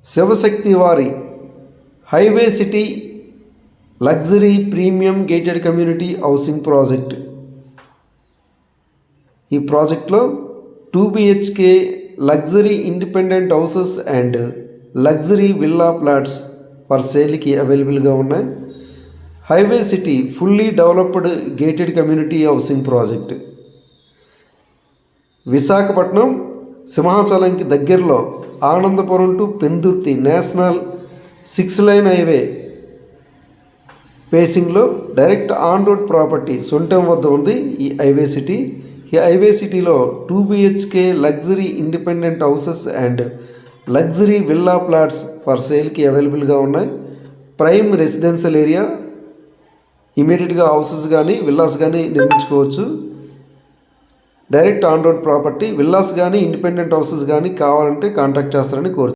శివశక్తి వారి highway city luxury premium gated community housing project. ఈ ప్రాజెక్ట్లో 2 BHK luxury independent houses and luxury villa plots for సేల్కి అవైలబుల్గా ఉన్నాయి. Highway city fully developed gated community housing project. Visakhapatnam సింహాచలంకి దగ్గరలో Anandapuram to Pendurthi national 6 line highway ఫేసింగ్లో direct on road property సొంతం వద్ద ఉంది ఈ హైవే సిటీ. ఈ హైవే సిటీలో 2 BHK luxury independent houses and luxury villa plots for సేల్కి అవైలబుల్గా ఉన్నాయి. ప్రైమ్ రెసిడెన్షియల్ ఏరియా, ఇమీడియట్గా హౌసెస్ కానీ విల్లాస్ కానీ నిర్మించుకోవచ్చు. Direct on road property. Villas కానీ ఇండిపెండెంట్ హౌసెస్ కానీ కావాలంటే కాంటాక్ట్ చేస్తారని కోరుతున్నాను.